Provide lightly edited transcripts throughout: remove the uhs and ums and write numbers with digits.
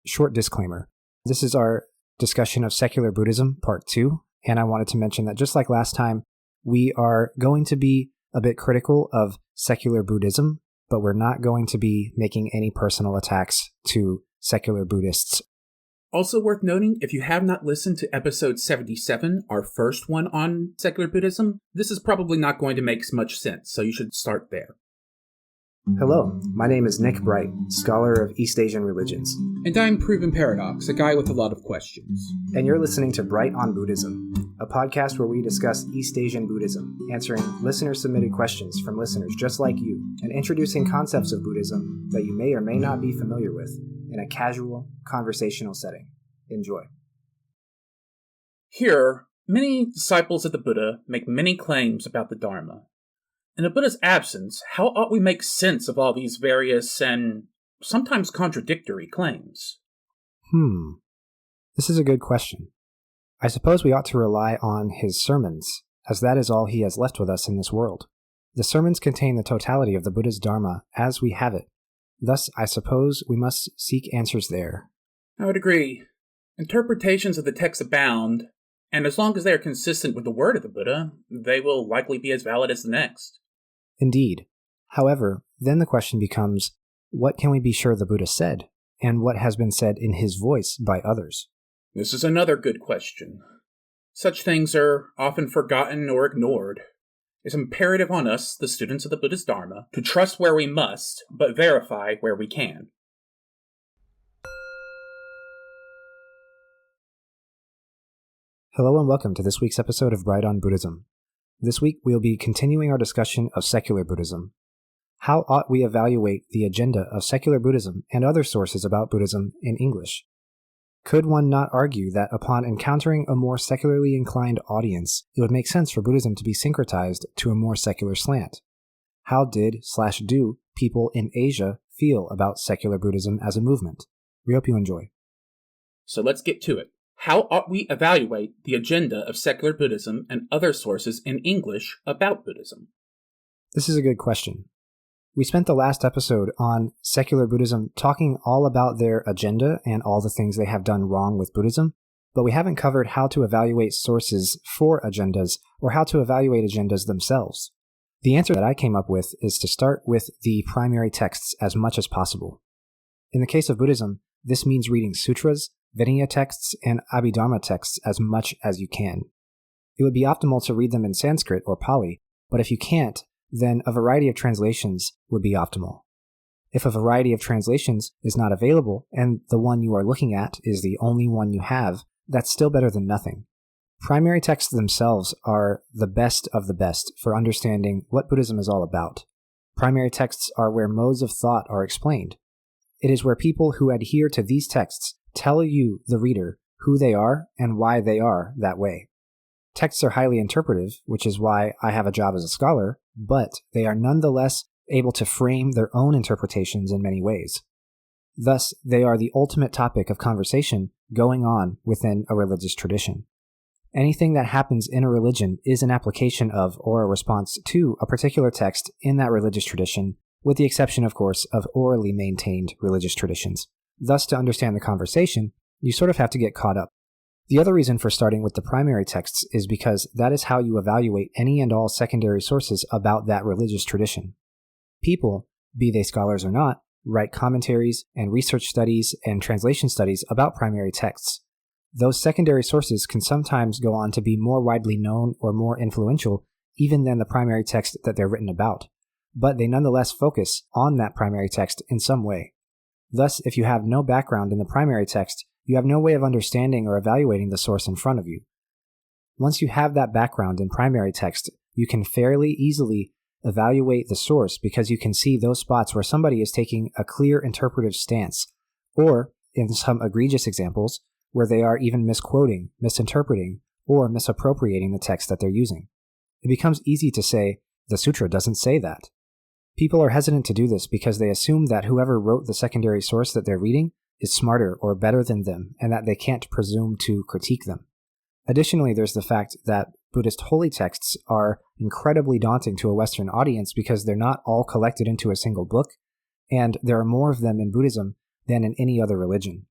Short disclaimer. This is our discussion of secular Buddhism, part 2, and I wanted to mention that just like last time, we are going to be a bit critical of secular Buddhism, but we're not going to be making any personal attacks to secular Buddhists. Also worth noting, if you have not listened to episode 77, our first one on secular Buddhism, this is probably not going to make much sense, so you should start there. Hello, my name is Nick Bright, scholar of East Asian religions. And I'm Proven Paradox, a guy with a lot of questions. And you're listening to Bright on Buddhism, a podcast where we discuss East Asian Buddhism, answering listener-submitted questions from listeners just like you, and introducing concepts of Buddhism that you may or may not be familiar with in a casual, conversational setting. Enjoy. Here, many disciples of the Buddha make many claims about the Dharma. In the Buddha's absence, how ought we make sense of all these various and sometimes contradictory claims? This is a good question. I suppose we ought to rely on his sermons, as that is all he has left with us in this world. The sermons contain the totality of the Buddha's Dharma as we have it. Thus, I suppose we must seek answers there. I would agree. Interpretations of the text abound, and as long as they are consistent with the word of the Buddha, they will likely be as valid as the next. Indeed. However, then the question becomes, what can we be sure the Buddha said, and what has been said in his voice by others? This is another good question. Such things are often forgotten or ignored. It's imperative on us, the students of the Buddha's Dharma, to trust where we must, but verify where we can. Hello and welcome to this week's episode of Bright on Buddhism. This week we'll be continuing our discussion of secular Buddhism. How ought we evaluate the agenda of secular Buddhism and other sources about Buddhism in English? Could one not argue that upon encountering a more secularly inclined audience, it would make sense for Buddhism to be syncretized to a more secular slant? How did/do people in Asia feel about secular Buddhism as a movement? We hope you enjoy. So let's get to it. How ought we evaluate the agenda of secular Buddhism and other sources in English about Buddhism? This is a good question. We spent the last episode on secular Buddhism talking all about their agenda and all the things they have done wrong with Buddhism, but we haven't covered how to evaluate sources for agendas or how to evaluate agendas themselves. The answer that I came up with is to start with the primary texts as much as possible. In the case of Buddhism, this means reading sutras, Vinaya texts, and Abhidharma texts as much as you can. It would be optimal to read them in Sanskrit or Pali, but if you can't, then a variety of translations would be optimal. If a variety of translations is not available, and the one you are looking at is the only one you have, that's still better than nothing. Primary texts themselves are the best of the best for understanding what Buddhism is all about. Primary texts are where modes of thought are explained. It is where people who adhere to these texts tell you, the reader, who they are and why they are that way. Texts are highly interpretive, which is why I have a job as a scholar, but they are nonetheless able to frame their own interpretations in many ways. Thus, they are the ultimate topic of conversation going on within a religious tradition. Anything that happens in a religion is an application of or a response to a particular text in that religious tradition, with the exception, of course, of orally maintained religious traditions. Thus, to understand the conversation, you sort of have to get caught up. The other reason for starting with the primary texts is because that is how you evaluate any and all secondary sources about that religious tradition. People, be they scholars or not, write commentaries and research studies and translation studies about primary texts. Those secondary sources can sometimes go on to be more widely known or more influential even than the primary text that they're written about, but they nonetheless focus on that primary text in some way. Thus, if you have no background in the primary text, you have no way of understanding or evaluating the source in front of you. Once you have that background in primary text, you can fairly easily evaluate the source because you can see those spots where somebody is taking a clear interpretive stance, or, in some egregious examples, where they are even misquoting, misinterpreting, or misappropriating the text that they're using. It becomes easy to say, the sutra doesn't say that. People are hesitant to do this because they assume that whoever wrote the secondary source that they're reading is smarter or better than them, and that they can't presume to critique them. Additionally, there's the fact that Buddhist holy texts are incredibly daunting to a Western audience because they're not all collected into a single book, and there are more of them in Buddhism than in any other religion.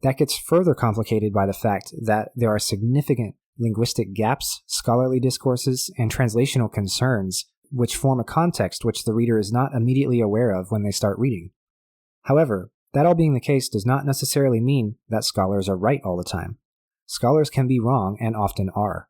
That gets further complicated by the fact that there are significant linguistic gaps, scholarly discourses, and translational concerns which form a context which the reader is not immediately aware of when they start reading. However, that all being the case does not necessarily mean that scholars are right all the time. Scholars can be wrong and often are.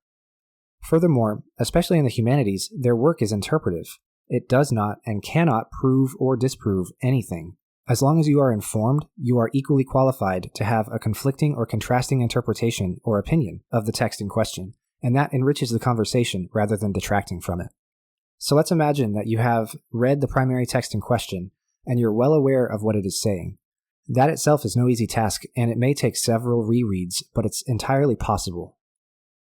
Furthermore, especially in the humanities, their work is interpretive. It does not and cannot prove or disprove anything. As long as you are informed, you are equally qualified to have a conflicting or contrasting interpretation or opinion of the text in question, and that enriches the conversation rather than detracting from it. So let's imagine that you have read the primary text in question, and you're well aware of what it is saying. That itself is no easy task, and it may take several rereads, but it's entirely possible.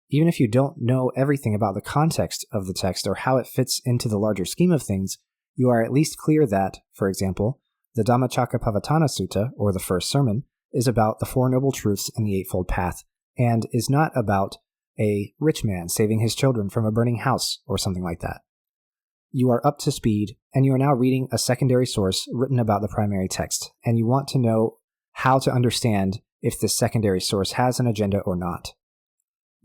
Even if you don't know everything about the context of the text or how it fits into the larger scheme of things, you are at least clear that, for example, the Dhammacakkappavattana Sutta, or the first sermon, is about the Four Noble Truths and the Eightfold Path, and is not about a rich man saving his children from a burning house or something like that. You are up to speed, and you are now reading a secondary source written about the primary text, and you want to know how to understand if this secondary source has an agenda or not.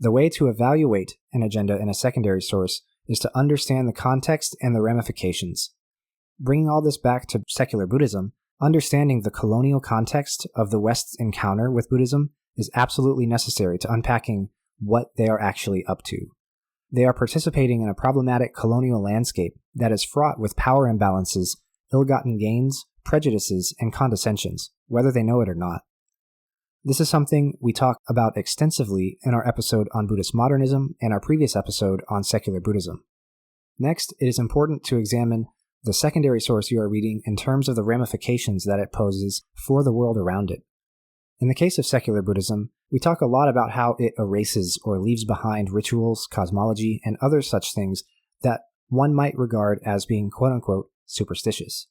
The way to evaluate an agenda in a secondary source is to understand the context and the ramifications. Bringing all this back to secular Buddhism, understanding the colonial context of the West's encounter with Buddhism is absolutely necessary to unpacking what they are actually up to. They are participating in a problematic colonial landscape that is fraught with power imbalances, ill-gotten gains, prejudices, and condescensions, whether they know it or not. This is something we talk about extensively in our episode on Buddhist modernism and our previous episode on secular Buddhism. Next, it is important to examine the secondary source you are reading in terms of the ramifications that it poses for the world around it. In the case of secular Buddhism, we talk a lot about how it erases or leaves behind rituals, cosmology, and other such things that one might regard as being quote-unquote superstitious.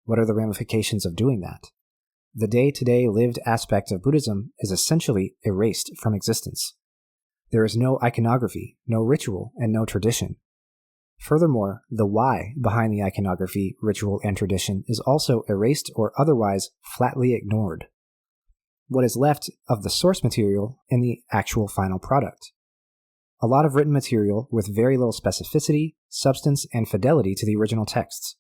What are the ramifications of doing that? The day-to-day lived aspect of Buddhism is essentially erased from existence. There is no iconography, no ritual, and no tradition. Furthermore, the why behind the iconography, ritual, and tradition is also erased or otherwise flatly ignored. What is left of the source material in the actual final product? A lot of written material with very little specificity, substance, and fidelity to the original texts.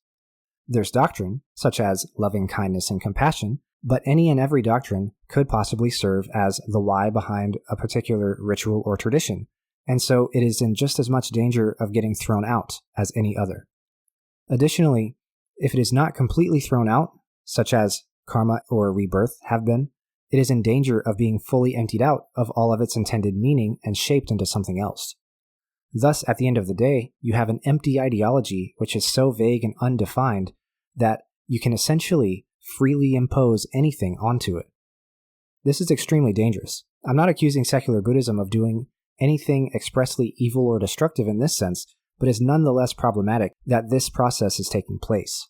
There's doctrine, such as loving kindness and compassion, but any and every doctrine could possibly serve as the why behind a particular ritual or tradition, and so it is in just as much danger of getting thrown out as any other. Additionally, if it is not completely thrown out, such as karma or rebirth have been, it is in danger of being fully emptied out of all of its intended meaning and shaped into something else. Thus, at the end of the day, you have an empty ideology which is so vague and undefined that you can essentially freely impose anything onto it. This is extremely dangerous. I'm not accusing secular Buddhism of doing anything expressly evil or destructive in this sense, but is nonetheless problematic that this process is taking place.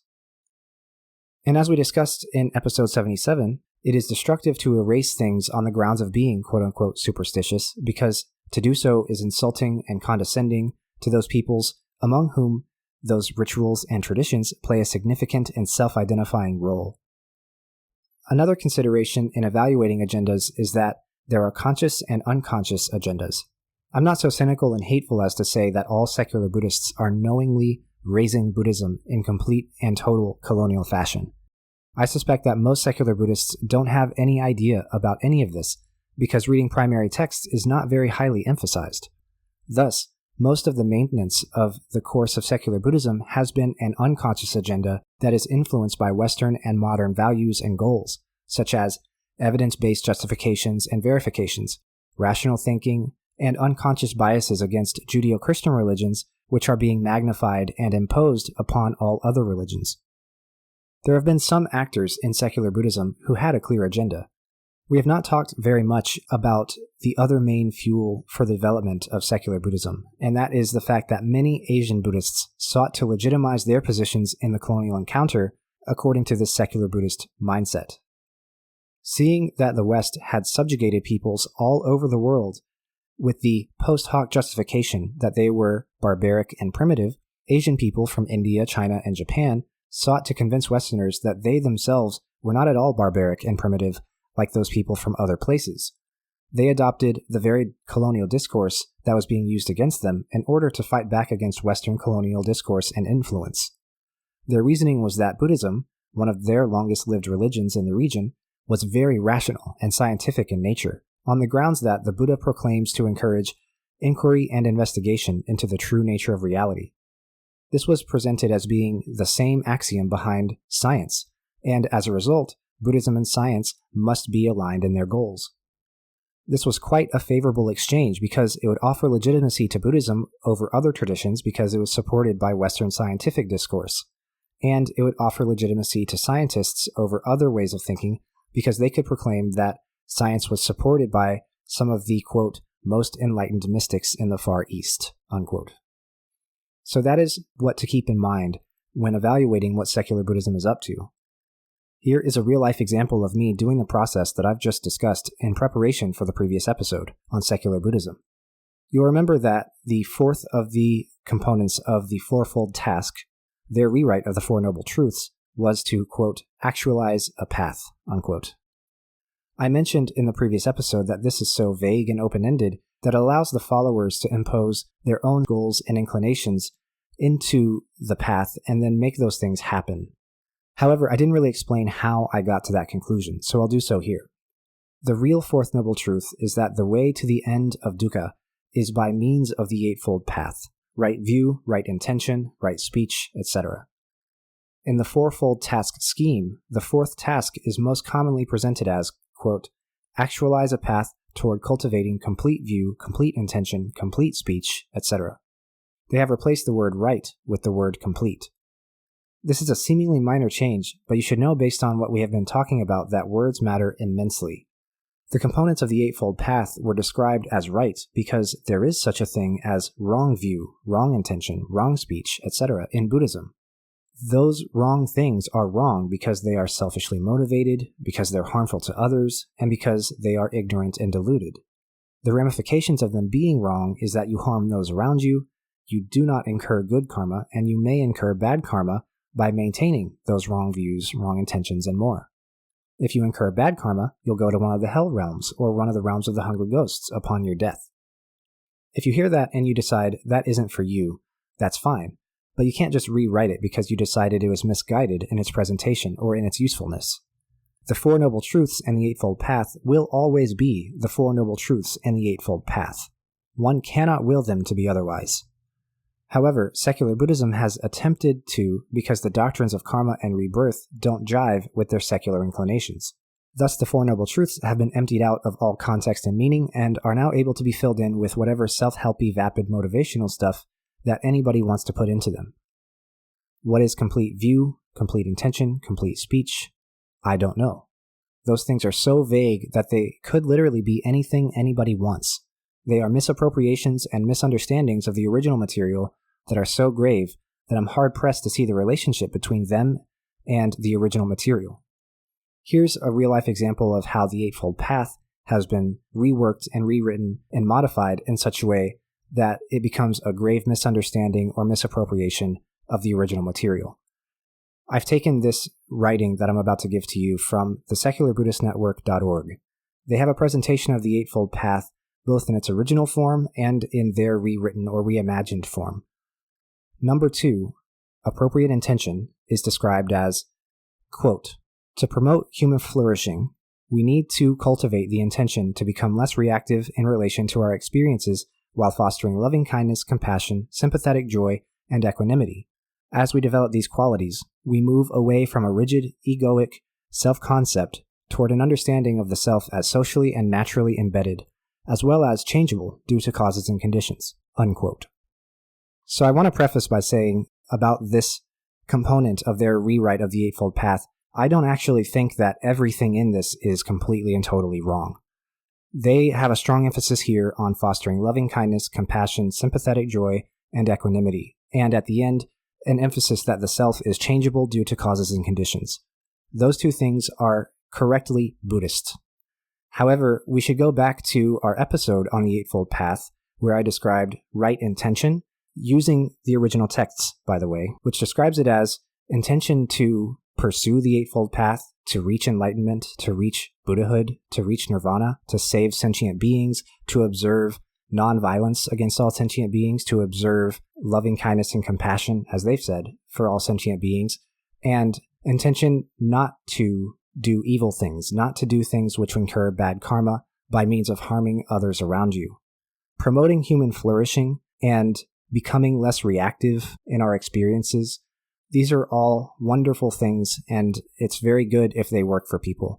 And as we discussed in episode 77, it is destructive to erase things on the grounds of being quote-unquote superstitious, because to do so is insulting and condescending to those peoples among whom those rituals and traditions play a significant and self-identifying role. Another consideration in evaluating agendas is that there are conscious and unconscious agendas. I'm not so cynical and hateful as to say that all secular Buddhists are knowingly raising Buddhism in complete and total colonial fashion. I suspect that most secular Buddhists don't have any idea about any of this, because reading primary texts is not very highly emphasized. Thus, most of the maintenance of the course of secular Buddhism has been an unconscious agenda that is influenced by Western and modern values and goals, such as evidence-based justifications and verifications, rational thinking, and unconscious biases against Judeo-Christian religions, which are being magnified and imposed upon all other religions. There have been some actors in secular Buddhism who had a clear agenda. We have not talked very much about the other main fuel for the development of secular Buddhism, and that is the fact that many Asian Buddhists sought to legitimize their positions in the colonial encounter according to this secular Buddhist mindset. Seeing that the West had subjugated peoples all over the world with the post hoc justification that they were barbaric and primitive, Asian people from India, China, and Japan sought to convince Westerners that they themselves were not at all barbaric and primitive, like those people from other places. They adopted the very colonial discourse that was being used against them in order to fight back against Western colonial discourse and influence. Their reasoning was that Buddhism, one of their longest-lived religions in the region, was very rational and scientific in nature, on the grounds that the Buddha proclaims to encourage inquiry and investigation into the true nature of reality. This was presented as being the same axiom behind science, and as a result, Buddhism and science must be aligned in their goals. This was quite a favorable exchange because it would offer legitimacy to Buddhism over other traditions because it was supported by Western scientific discourse, and it would offer legitimacy to scientists over other ways of thinking because they could proclaim that science was supported by some of the, quote, most enlightened mystics in the Far East, unquote. So that is what to keep in mind when evaluating what secular Buddhism is up to. Here is a real-life example of me doing the process that I've just discussed in preparation for the previous episode on secular Buddhism. You'll remember that the fourth of the components of the Fourfold Task, their rewrite of the Four Noble Truths, was to, quote, actualize a path, unquote. I mentioned in the previous episode that this is so vague and open-ended that it allows the followers to impose their own goals and inclinations into the path and then make those things happen. However, I didn't really explain how I got to that conclusion, so I'll do so here. The real Fourth Noble Truth is that the way to the end of dukkha is by means of the Eightfold Path: right view, right intention, right speech, etc. In the Fourfold Task scheme, the fourth task is most commonly presented as, quote, actualize a path toward cultivating complete view, complete intention, complete speech, etc. They have replaced the word right with the word complete. This is a seemingly minor change, but you should know based on what we have been talking about that words matter immensely. The components of the Eightfold Path were described as right because there is such a thing as wrong view, wrong intention, wrong speech, etc. in Buddhism. Those wrong things are wrong because they are selfishly motivated, because they're harmful to others, and because they are ignorant and deluded. The ramifications of them being wrong is that you harm those around you, you do not incur good karma, and you may incur bad karma by maintaining those wrong views, wrong intentions, and more. If you incur bad karma, you'll go to one of the hell realms or one of the realms of the hungry ghosts upon your death. If you hear that and you decide that isn't for you, that's fine, but you can't just rewrite it because you decided it was misguided in its presentation or in its usefulness. The Four Noble Truths and the Eightfold Path will always be the Four Noble Truths and the Eightfold Path. One cannot will them to be otherwise. However, secular Buddhism has attempted to because the doctrines of karma and rebirth don't jive with their secular inclinations. Thus, the Four Noble Truths have been emptied out of all context and meaning and are now able to be filled in with whatever self-helpy, vapid, motivational stuff that anybody wants to put into them. What is complete view, complete intention, complete speech? I don't know. Those things are so vague that they could literally be anything anybody wants. They are misappropriations and misunderstandings of the original material that are so grave that I'm hard-pressed to see the relationship between them and the original material. Here's a real-life example of how the Eightfold Path has been reworked and rewritten and modified in such a way that it becomes a grave misunderstanding or misappropriation of the original material. I've taken this writing that I'm about to give to you from the secularbuddhistnetwork.org. They have a presentation of the Eightfold Path both in its original form and in their rewritten or reimagined form. Number 2, appropriate intention, is described as, quote, to promote human flourishing, we need to cultivate the intention to become less reactive in relation to our experiences while fostering loving kindness, compassion, sympathetic joy, and equanimity. As we develop these qualities, we move away from a rigid, egoic self-concept toward an understanding of the self as socially and naturally embedded, as well as changeable due to causes and conditions, unquote. So I want to preface by saying about this component of their rewrite of the Eightfold Path, I don't actually think that everything in this is completely and totally wrong. They have a strong emphasis here on fostering loving kindness, compassion, sympathetic joy, and equanimity, and at the end, an emphasis that the self is changeable due to causes and conditions. Those two things are correctly Buddhist. However, we should go back to our episode on the Eightfold Path, where I described right intention, using the original texts, by the way, which describes it as intention to pursue the Eightfold Path, to reach enlightenment, to reach Buddhahood, to reach nirvana, to save sentient beings, to observe non-violence against all sentient beings, to observe loving kindness and compassion, as they've said, for all sentient beings, and intention not to do evil things, not to do things which incur bad karma by means of harming others around you. Promoting human flourishing and becoming less reactive in our experiences, these are all wonderful things, and it's very good if they work for people.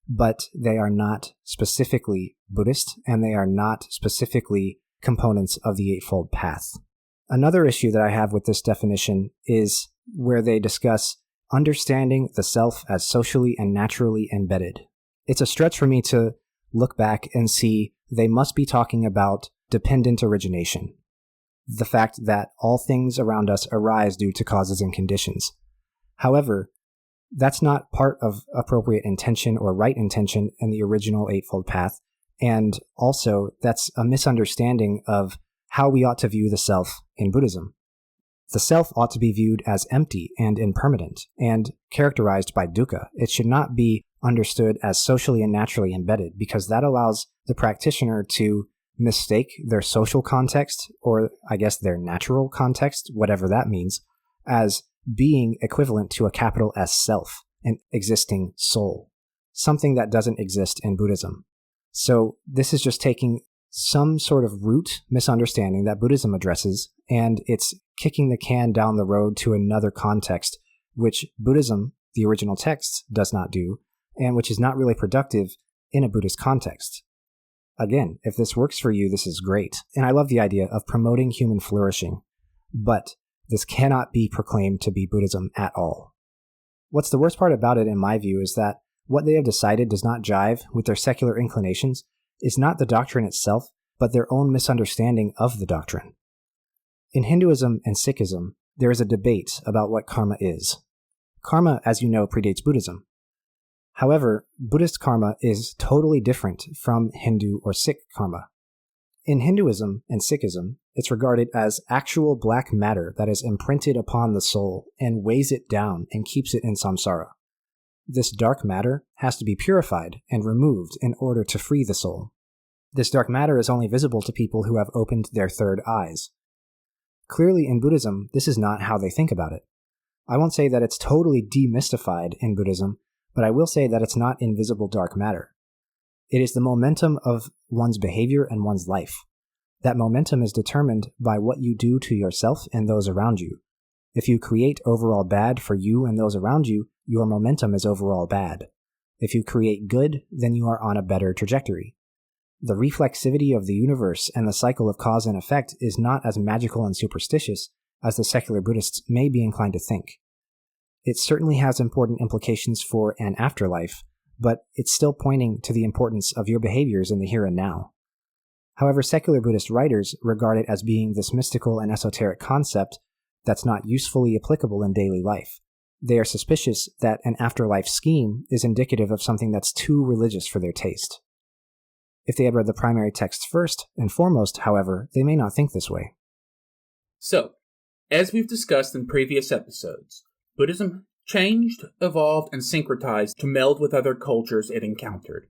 But they are not specifically Buddhist, and they are not specifically components of the Eightfold Path. Another issue that I have with this definition is where they discuss understanding the self as socially and naturally embedded. It's a stretch for me to look back and see they must be talking about dependent origination. The fact that all things around us arise due to causes and conditions. However, that's not part of appropriate intention or right intention in the original Eightfold Path, and also that's a misunderstanding of how we ought to view the self in Buddhism. The self ought to be viewed as empty and impermanent, and characterized by dukkha. It should not be understood as socially and naturally embedded, because that allows the practitioner to mistake their social context, or I guess their natural context, whatever that means, as being equivalent to a capital S self, an existing soul, something that doesn't exist in Buddhism. So this is just taking some sort of root misunderstanding that Buddhism addresses, and it's kicking the can down the road to another context, which Buddhism, the original text, does not do, and which is not really productive in a Buddhist context. Again, if this works for you, this is great, and I love the idea of promoting human flourishing, but this cannot be proclaimed to be Buddhism at all. What's the worst part about it, in my view, is that what they have decided does not jive with their secular inclinations is not the doctrine itself, but their own misunderstanding of the doctrine. In Hinduism and Sikhism, there is a debate about what karma is. Karma, as you know, predates Buddhism. However, Buddhist karma is totally different from Hindu or Sikh karma. In Hinduism and Sikhism, it's regarded as actual black matter that is imprinted upon the soul and weighs it down and keeps it in samsara. This dark matter has to be purified and removed in order to free the soul. This dark matter is only visible to people who have opened their third eyes. Clearly in Buddhism, this is not how they think about it. I won't say that it's totally demystified in Buddhism, but I will say that it's not invisible dark matter. It is the momentum of one's behavior and one's life. That momentum is determined by what you do to yourself and those around you. If you create overall bad for you and those around you, your momentum is overall bad. If you create good, then you are on a better trajectory. The reflexivity of the universe and the cycle of cause and effect is not as magical and superstitious as the secular Buddhists may be inclined to think. It certainly has important implications for an afterlife, but it's still pointing to the importance of your behaviors in the here and now. However, secular Buddhist writers regard it as being this mystical and esoteric concept that's not usefully applicable in daily life. They are suspicious that an afterlife scheme is indicative of something that's too religious for their taste. If they had read the primary texts first and foremost, however, they may not think this way. So, as we've discussed in previous episodes, Buddhism changed, evolved, and syncretized to meld with other cultures it encountered.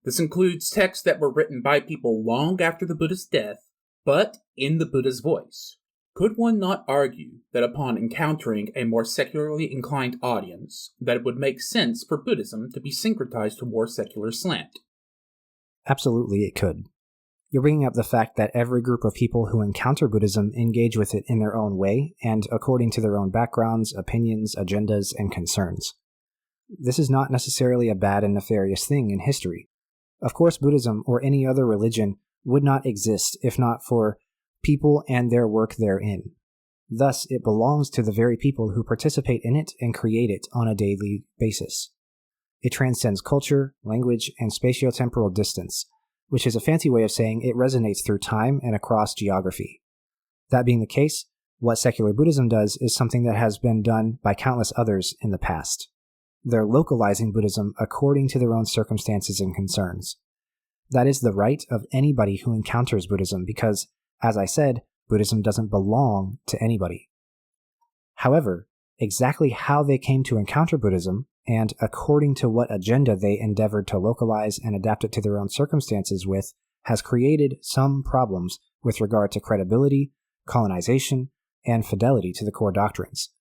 This includes texts that were written by people long after the Buddha's death, but in the Buddha's voice. Could one not argue that upon encountering a more secularly inclined audience, that it would make sense for Buddhism to be syncretized to more secular slant? Absolutely, it could. You're bringing up the fact that every group of people who encounter Buddhism engage with it in their own way and according to their own backgrounds, opinions, agendas, and concerns. This is not necessarily a bad and nefarious thing in history. Of course, Buddhism or any other religion would not exist if not for people and their work therein. Thus, it belongs to the very people who participate in it and create it on a daily basis. It transcends culture, language, and spatiotemporal distance, which is a fancy way of saying it resonates through time and across geography. That being the case, what secular Buddhism does is something that has been done by countless others in the past. They're localizing Buddhism according to their own circumstances and concerns. That is the right of anybody who encounters Buddhism because, as I said, Buddhism doesn't belong to anybody. However, exactly how they came to encounter Buddhism and according to what agenda they endeavored to localize and adapt it to their own circumstances with, has created some problems with regard to credibility, colonization, and fidelity to the core doctrines.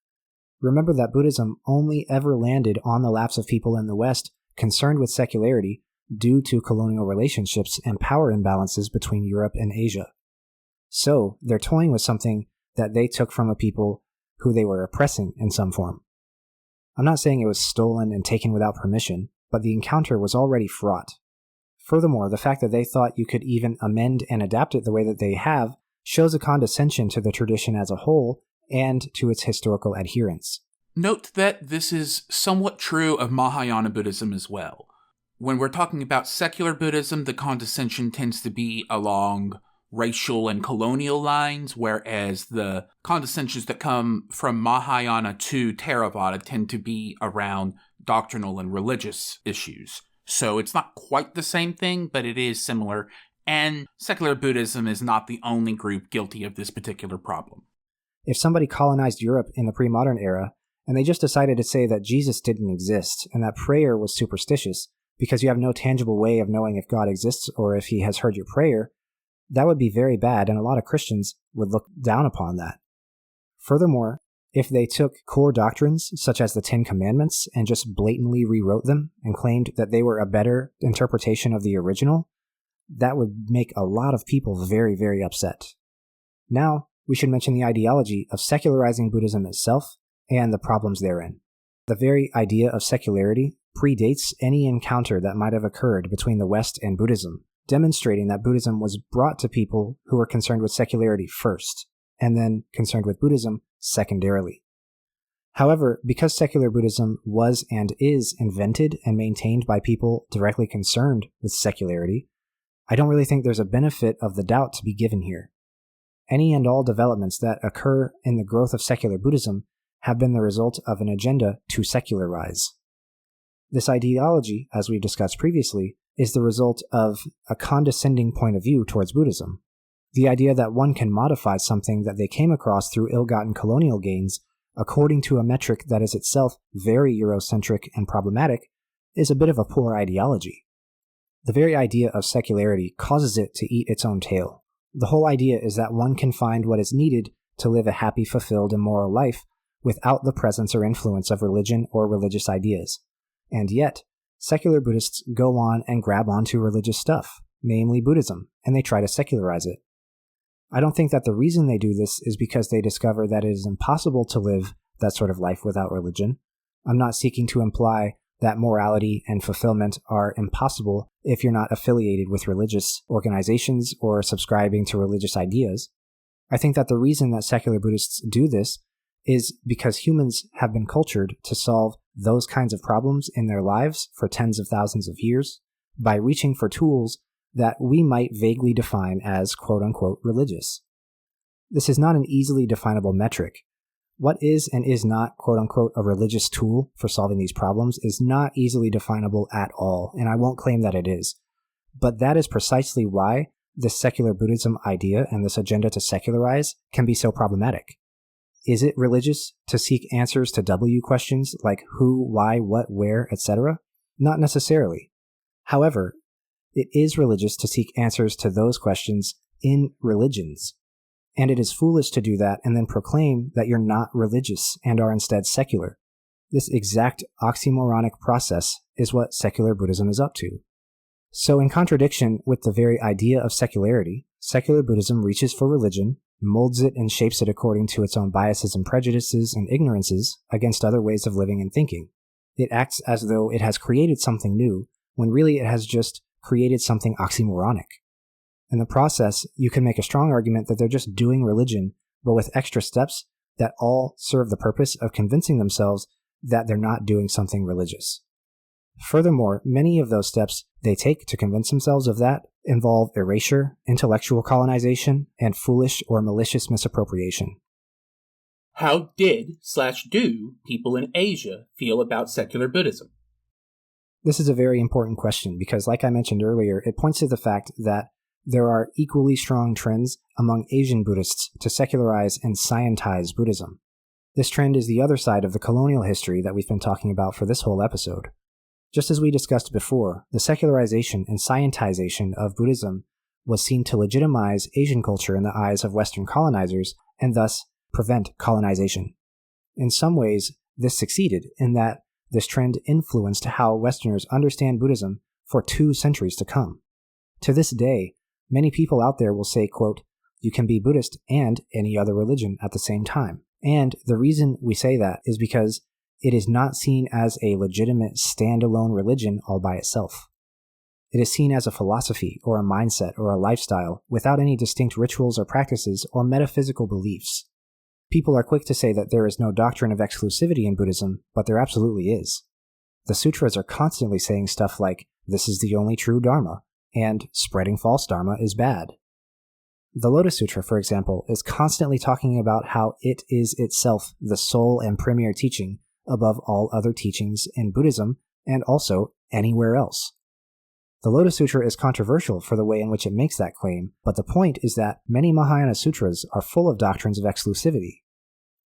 Remember that Buddhism only ever landed on the laps of people in the West concerned with secularity due to colonial relationships and power imbalances between Europe and Asia. So, they're toying with something that they took from a people who they were oppressing in some form. I'm not saying it was stolen and taken without permission, but the encounter was already fraught. Furthermore, the fact that they thought you could even amend and adapt it the way that they have shows a condescension to the tradition as a whole and to its historical adherents. Note that this is somewhat true of Mahayana Buddhism as well. When we're talking about secular Buddhism, the condescension tends to be along racial and colonial lines, whereas the condescensions that come from Mahayana to Theravada tend to be around doctrinal and religious issues. So it's not quite the same thing, but it is similar, and secular Buddhism is not the only group guilty of this particular problem. If somebody colonized Europe in the pre-modern era, and they just decided to say that Jesus didn't exist, and that prayer was superstitious, because you have no tangible way of knowing if God exists or if he has heard your prayer, that would be very bad, and a lot of Christians would look down upon that. Furthermore, if they took core doctrines, such as the Ten Commandments, and just blatantly rewrote them and claimed that they were a better interpretation of the original, that would make a lot of people very, very upset. Now, we should mention the ideology of secularizing Buddhism itself and the problems therein. The very idea of secularity predates any encounter that might have occurred between the West and Buddhism, demonstrating that Buddhism was brought to people who were concerned with secularity first, and then concerned with Buddhism secondarily. However, because secular Buddhism was and is invented and maintained by people directly concerned with secularity, I don't really think there's a benefit of the doubt to be given here. Any and all developments that occur in the growth of secular Buddhism have been the result of an agenda to secularize. This ideology, as we've discussed previously, is the result of a condescending point of view towards Buddhism. The idea that one can modify something that they came across through ill-gotten colonial gains according to a metric that is itself very Eurocentric and problematic is a bit of a poor ideology. The very idea of secularity causes it to eat its own tail. The whole idea is that one can find what is needed to live a happy, fulfilled, and moral life without the presence or influence of religion or religious ideas. And yet, secular Buddhists go on and grab onto religious stuff, namely Buddhism, and they try to secularize it. I don't think that the reason they do this is because they discover that it is impossible to live that sort of life without religion. I'm not seeking to imply that morality and fulfillment are impossible if you're not affiliated with religious organizations or subscribing to religious ideas. I think that the reason that secular Buddhists do this is because humans have been cultured to solve those kinds of problems in their lives for tens of thousands of years by reaching for tools that we might vaguely define as quote-unquote religious. This is not an easily definable metric. What is and is not quote-unquote a religious tool for solving these problems is not easily definable at all, and I won't claim that it is. But that is precisely why this secular Buddhism idea and this agenda to secularize can be so problematic. Is it religious to seek answers to W questions like who, why, what, where, etc.? Not necessarily. However, it is religious to seek answers to those questions in religions. And it is foolish to do that and then proclaim that you're not religious and are instead secular. This exact oxymoronic process is what secular Buddhism is up to. So in contradiction with the very idea of secularity, secular Buddhism reaches for religion, molds it and shapes it according to its own biases and prejudices and ignorances against other ways of living and thinking. It acts as though it has created something new, when really it has just created something oxymoronic. In the process, you can make a strong argument that they're just doing religion, but with extra steps that all serve the purpose of convincing themselves that they're not doing something religious. Furthermore, many of those steps they take to convince themselves of that involve erasure, intellectual colonization, and foolish or malicious misappropriation. How did/do people in Asia feel about secular Buddhism? This is a very important question because, like I mentioned earlier, it points to the fact that there are equally strong trends among Asian Buddhists to secularize and scientize Buddhism. This trend is the other side of the colonial history that we've been talking about for this whole episode. Just as we discussed before, the secularization and scientization of Buddhism was seen to legitimize Asian culture in the eyes of Western colonizers and thus prevent colonization. In some ways, this succeeded in that this trend influenced how Westerners understand Buddhism for 2 centuries to come. To this day, many people out there will say, quote, "You can be Buddhist and any other religion at the same time." And the reason we say that is because it is not seen as a legitimate standalone religion all by itself. It is seen as a philosophy or a mindset or a lifestyle without any distinct rituals or practices or metaphysical beliefs. People are quick to say that there is no doctrine of exclusivity in Buddhism, but there absolutely is. The sutras are constantly saying stuff like, "This is the only true Dharma," and "Spreading false Dharma is bad." The Lotus Sutra, for example, is constantly talking about how it is itself the sole and premier teaching above all other teachings in Buddhism and also anywhere else. The Lotus Sutra is controversial for the way in which it makes that claim, but the point is that many Mahayana sutras are full of doctrines of exclusivity.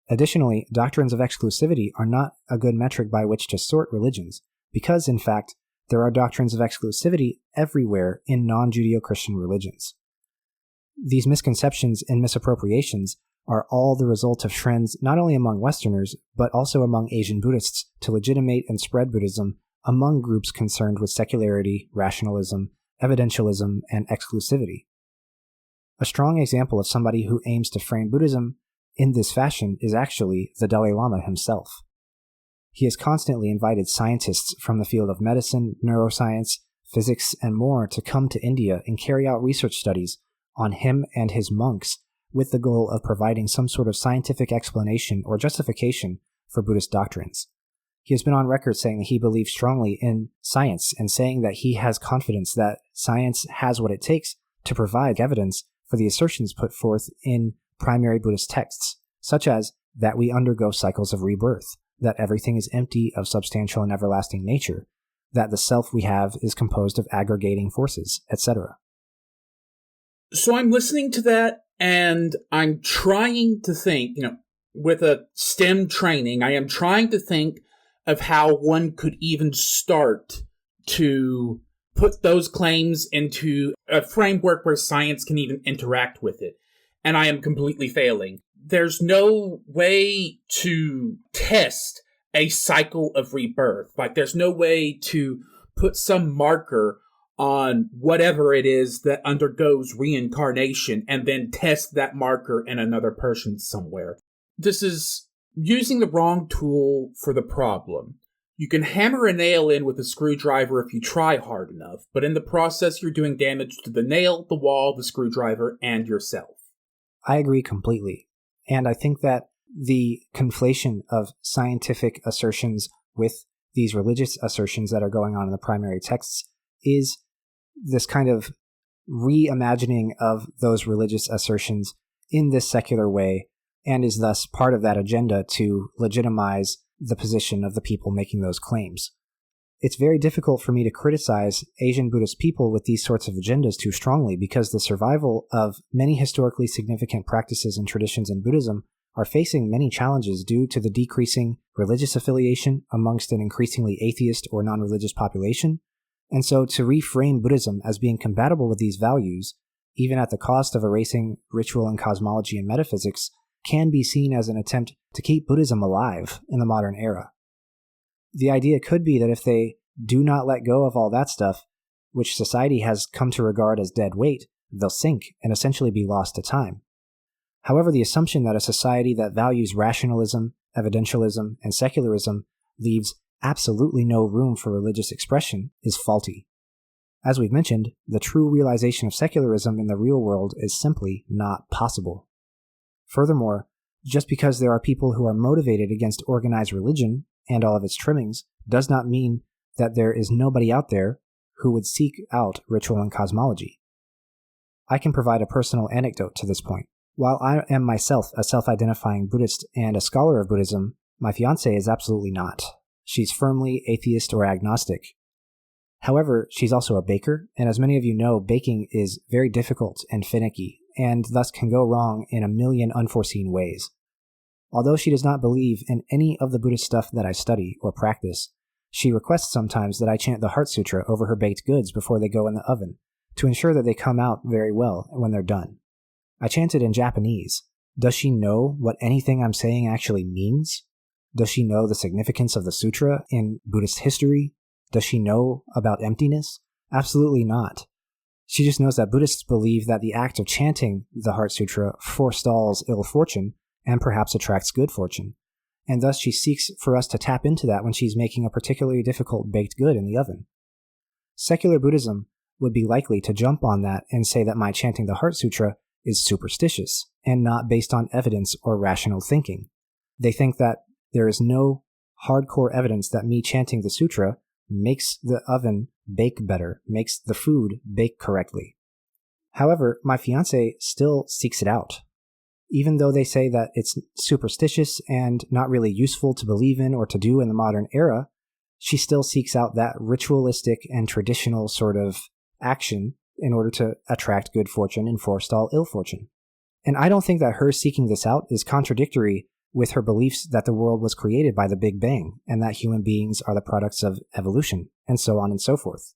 Additionally, doctrines of exclusivity are not a good metric by which to sort religions, because, in fact, there are doctrines of exclusivity everywhere in non-Judeo-Christian religions. These misconceptions and misappropriations are all the result of trends not only among Westerners, but also among Asian Buddhists to legitimate and spread Buddhism among groups concerned with secularity, rationalism, evidentialism, and exclusivity. A strong example of somebody who aims to frame Buddhism in this fashion is actually the Dalai Lama himself. He has constantly invited scientists from the field of medicine, neuroscience, physics, and more to come to India and carry out research studies on him and his monks with the goal of providing some sort of scientific explanation or justification for Buddhist doctrines. He has been on record saying that he believes strongly in science and saying that he has confidence that science has what it takes to provide evidence for the assertions put forth in primary Buddhist texts, such as that we undergo cycles of rebirth, that everything is empty of substantial and everlasting nature, that the self we have is composed of aggregating forces, etc. So I'm listening to that, and I'm trying to think, with a STEM training, I am trying to think of how one could even start to put those claims into a framework where science can even interact with it. And I am completely failing. There's no way to test a cycle of rebirth. Like, there's no way to put some marker on whatever it is that undergoes reincarnation and then test that marker in another person somewhere. This is using the wrong tool for the problem. You can hammer a nail in with a screwdriver if you try hard enough, but in the process you're doing damage to the nail, the wall, the screwdriver, and yourself. I agree completely. And I think that the conflation of scientific assertions with these religious assertions that are going on in the primary texts is this kind of reimagining of those religious assertions in this secular way, and is thus part of that agenda to legitimize the position of the people making those claims. It's very difficult for me to criticize Asian Buddhist people with these sorts of agendas too strongly, because the survival of many historically significant practices and traditions in Buddhism are facing many challenges due to the decreasing religious affiliation amongst an increasingly atheist or non-religious population. And so to reframe Buddhism as being compatible with these values, even at the cost of erasing ritual and cosmology and metaphysics, can be seen as an attempt to keep Buddhism alive in the modern era. The idea could be that if they do not let go of all that stuff, which society has come to regard as dead weight, they'll sink and essentially be lost to time. However, the assumption that a society that values rationalism, evidentialism, and secularism leaves absolutely no room for religious expression is faulty. As we've mentioned, the true realization of secularism in the real world is simply not possible. Furthermore, just because there are people who are motivated against organized religion and all of its trimmings does not mean that there is nobody out there who would seek out ritual and cosmology. I can provide a personal anecdote to this point. While I am myself a self-identifying Buddhist and a scholar of Buddhism, my fiancée is absolutely not. She's firmly atheist or agnostic. However, she's also a baker, and as many of you know, baking is very difficult and finicky, and thus can go wrong in a million unforeseen ways. Although she does not believe in any of the Buddhist stuff that I study or practice, she requests sometimes that I chant the Heart Sutra over her baked goods before they go in the oven, to ensure that they come out very well when they're done. I chant it in Japanese. Does she know what anything I'm saying actually means? Does she know the significance of the sutra in Buddhist history? Does she know about emptiness? Absolutely not. She just knows that Buddhists believe that the act of chanting the Heart Sutra forestalls ill fortune and perhaps attracts good fortune, and thus she seeks for us to tap into that when she's making a particularly difficult baked good in the oven. Secular Buddhism would be likely to jump on that and say that my chanting the Heart Sutra is superstitious and not based on evidence or rational thinking. They think that there is no hardcore evidence that me chanting the sutra makes the oven bake better, makes the food bake correctly. However, my fiancé still seeks it out. Even though they say that it's superstitious and not really useful to believe in or to do in the modern era, she still seeks out that ritualistic and traditional sort of action in order to attract good fortune and forestall ill fortune. And I don't think that her seeking this out is contradictory with her beliefs that the world was created by the Big Bang and that human beings are the products of evolution, and so on and so forth.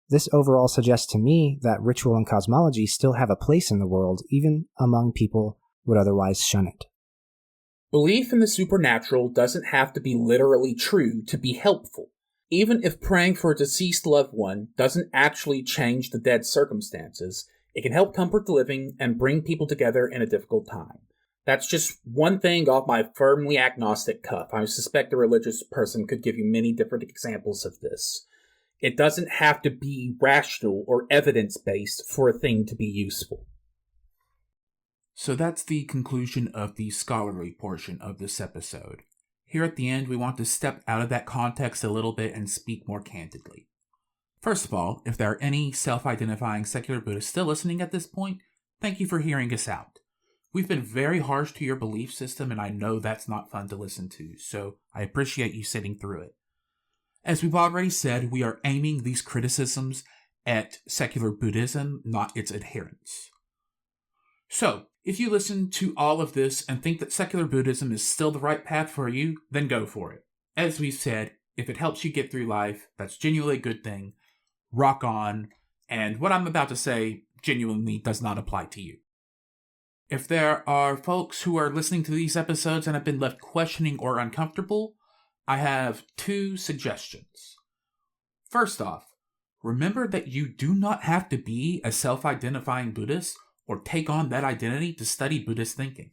This overall suggests to me that ritual and cosmology still have a place in the world, even among people who would otherwise shun it. Belief in the supernatural doesn't have to be literally true to be helpful. Even if praying for a deceased loved one doesn't actually change the dead circumstances, it can help comfort the living and bring people together in a difficult time. That's just one thing off my firmly agnostic cuff. I suspect a religious person could give you many different examples of this. It doesn't have to be rational or evidence-based for a thing to be useful. So that's the conclusion of the scholarly portion of this episode. Here at the end, we want to step out of that context a little bit and speak more candidly. First of all, if there are any self-identifying secular Buddhists still listening at this point, thank you for hearing us out. We've been very harsh to your belief system, and I know that's not fun to listen to, so I appreciate you sitting through it. As we've already said, we are aiming these criticisms at secular Buddhism, not its adherents. So, if you listen to all of this and think that secular Buddhism is still the right path for you, then go for it. As we've said, if it helps you get through life, that's genuinely a good thing. Rock on, and what I'm about to say genuinely does not apply to you. If there are folks who are listening to these episodes and have been left questioning or uncomfortable, I have 2 suggestions. First off, remember that you do not have to be a self-identifying Buddhist or take on that identity to study Buddhist thinking.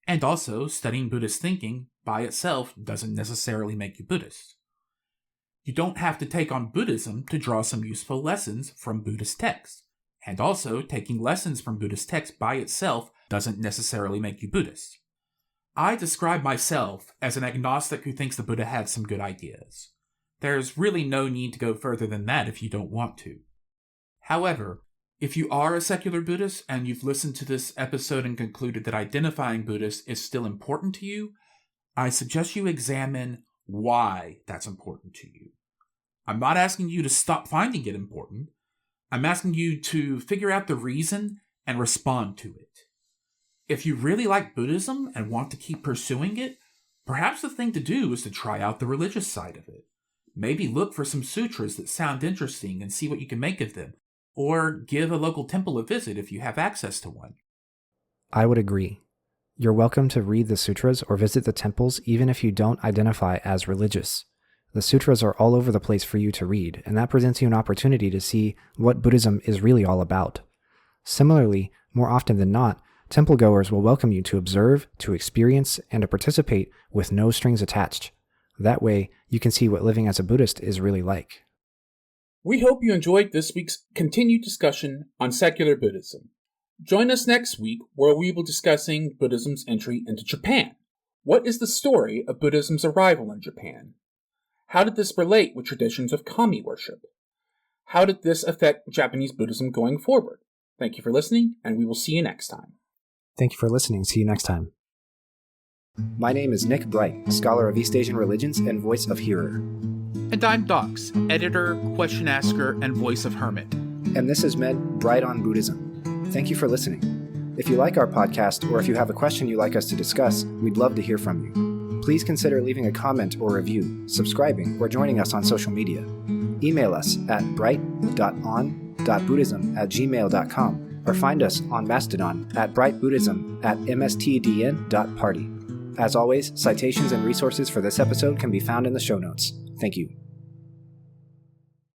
And also, studying Buddhist thinking by itself doesn't necessarily make you Buddhist. You don't have to take on Buddhism to draw some useful lessons from Buddhist texts. And also, taking lessons from Buddhist texts by itself doesn't necessarily make you Buddhist. I describe myself as an agnostic who thinks the Buddha had some good ideas. There's really no need to go further than that if you don't want to. However, if you are a secular Buddhist and you've listened to this episode and concluded that identifying Buddhist is still important to you, I suggest you examine why that's important to you. I'm not asking you to stop finding it important. I'm asking you to figure out the reason and respond to it. If you really like Buddhism and want to keep pursuing it, perhaps the thing to do is to try out the religious side of it. Maybe look for some sutras that sound interesting and see what you can make of them, or give a local temple a visit if you have access to one. I would agree. You're welcome to read the sutras or visit the temples even if you don't identify as religious. The sutras are all over the place for you to read, and that presents you an opportunity to see what Buddhism is really all about. Similarly, more often than not, temple goers will welcome you to observe, to experience, and to participate with no strings attached. That way, you can see what living as a Buddhist is really like. We hope you enjoyed this week's continued discussion on secular Buddhism. Join us next week where we will be discussing Buddhism's entry into Japan. What is the story of Buddhism's arrival in Japan? How did this relate with traditions of kami worship? How did this affect Japanese Buddhism going forward? Thank you for listening, and we will see you next time. Thank you for listening. See you next time. My name is Nick Bright, scholar of East Asian religions and voice of Hearer. And I'm Dox, editor, question asker, and voice of Hermit. And this is Med Bright on Buddhism. Thank you for listening. If you like our podcast, or if you have a question you'd like us to discuss, we'd love to hear from you. Please consider leaving a comment or review, subscribing, or joining us on social media. Email us at bright.on.buddhism@gmail.com or find us on Mastodon at brightbuddhism@mstdn.party. As always, citations and resources for this episode can be found in the show notes. Thank you.